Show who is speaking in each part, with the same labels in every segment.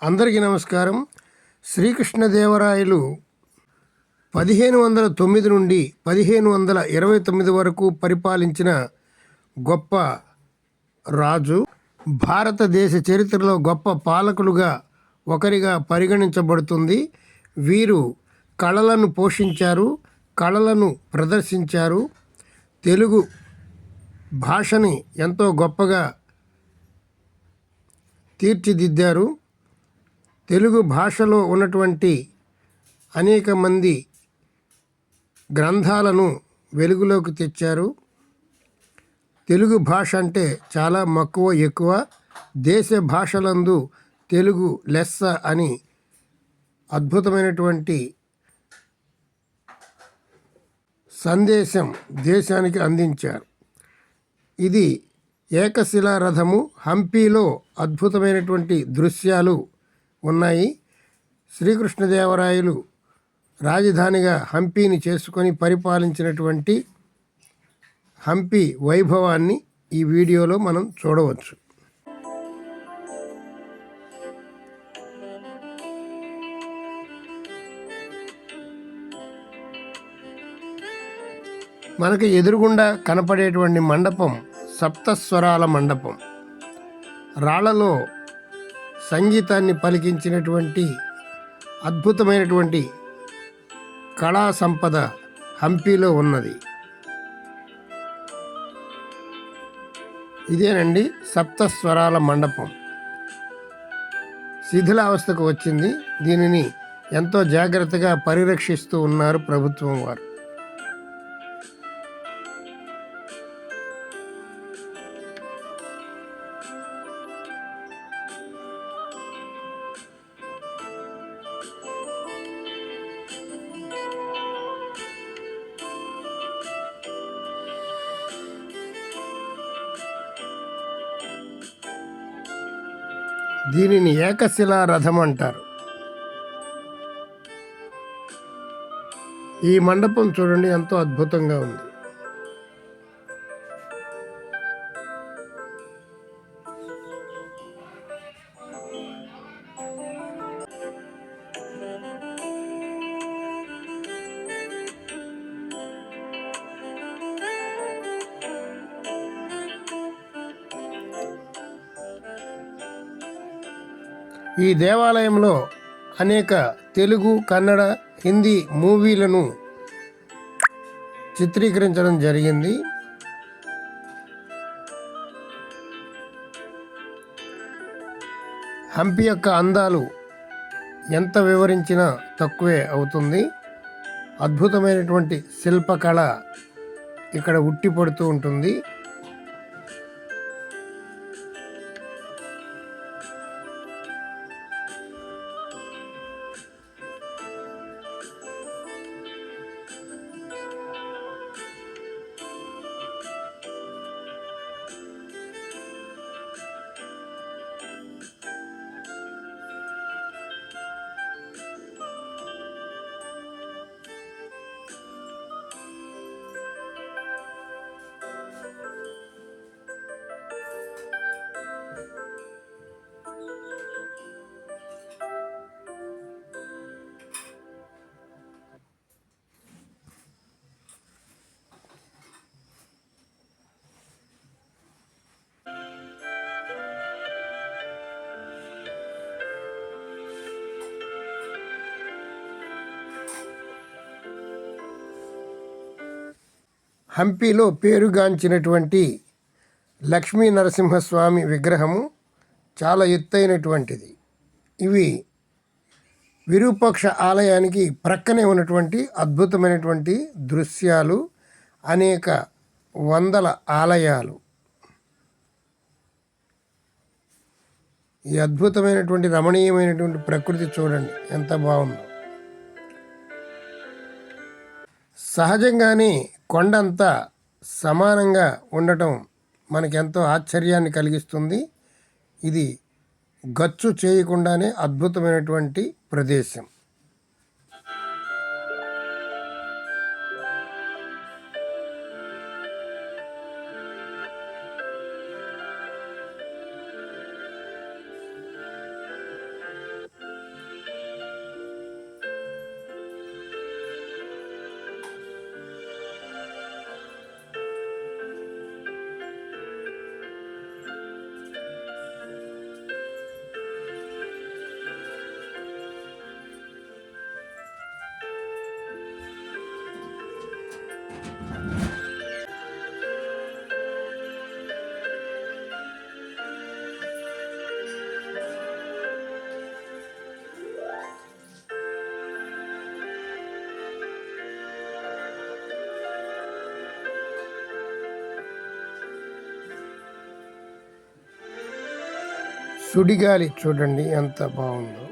Speaker 1: అందరికీ నమస్కారం. శ్రీకృష్ణదేవరాయలు 1509 నుండి 1529 వరకు పరిపాలించిన గొప్ప రాజు. భారతదేశ చరిత్రలో గొప్ప పాలకులుగా ఒకరిగా పరిగణించబడుతుంది. వీరు కళలను పోషించారు, కళలను ప్రదర్శించారు. తెలుగు భాషని ఎంతో గొప్పగా తీర్చిదిద్దారు. తెలుగు భాషలో ఉన్నటువంటి అనేక మంది గ్రంథాలను వెలుగులోకి తెచ్చారు. తెలుగు భాష అంటే చాలా మక్కువ ఎక్కువ. దేశ భాషలందు తెలుగు లెస్స అని అద్భుతమైనటువంటి సందేశం దేశానికి అందించారు. ఇది ఏకశిలా రథము. హంపీలో అద్భుతమైనటువంటి దృశ్యాలు ఉన్నాయి. శ్రీకృష్ణదేవరాయలు రాజధానిగా హంపీని చేసుకొని పరిపాలించినటువంటి హంపి వైభవాన్ని ఈ వీడియోలో మనం చూడవచ్చు. మనకు ఎదురుగుండా కనపడేటువంటి మండపం సప్తస్వరాల మండపం. రాళ్లలో సంగీతాన్ని పలికించినటువంటి అద్భుతమైనటువంటి కళా సంపద హంపీలో ఉన్నది. ఇదేనండి సప్తస్వరాల మండపం. శిథిలావస్థకు వచ్చింది. దీనిని ఎంతో జాగ్రత్తగా పరిరక్షిస్తూ ఉన్నారు ప్రభుత్వం వారు. దీనిని ఏకశిలా రథం అంటారు. ఈ మండపం చూడండి ఎంతో అద్భుతంగా ఉంది. ఈ దేవాలయంలో అనేక తెలుగు, కన్నడ, హిందీ మూవీలను చిత్రీకరించడం జరిగింది. హంపి యొక్క అందాలు ఎంత వివరించినా తక్కువే అవుతుంది. అద్భుతమైనటువంటి శిల్పకళ ఇక్కడ ఉట్టిపడుతూ ఉంటుంది. హంపీలో పేరుగాంచినటువంటి లక్ష్మీ నరసింహస్వామి విగ్రహము చాలా ఎత్తైనటువంటిది. ఇవి విరూపాక్ష ఆలయానికి ప్రక్కనే ఉన్నటువంటి అద్భుతమైనటువంటి దృశ్యాలు. అనేక వందల ఆలయాలు. ఈ అద్భుతమైనటువంటి రమణీయమైనటువంటి ప్రకృతి చూడండి ఎంత బాగుందో. సహజంగానే కొండంతా సమానంగా ఉండటం మనకెంతో ఆశ్చర్యాన్ని కలిగిస్తుంది. ఇది గచ్చు చేయకుండానే అద్భుతమైనటువంటి ప్రదేశం. సుడిగాలి చూడండి ఎంత బాగుందో.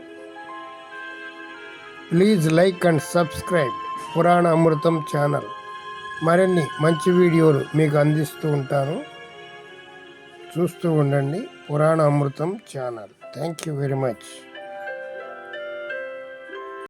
Speaker 1: ప్లీజ్ లైక్ అండ్ సబ్స్క్రైబ్ పురాణ అమృతం ఛానల్. మరిన్ని మంచి వీడియోలు మీకు అందిస్తూ ఉంటాను. చూస్తూ ఉండండి Purana Amrutham channel. Thank you very much.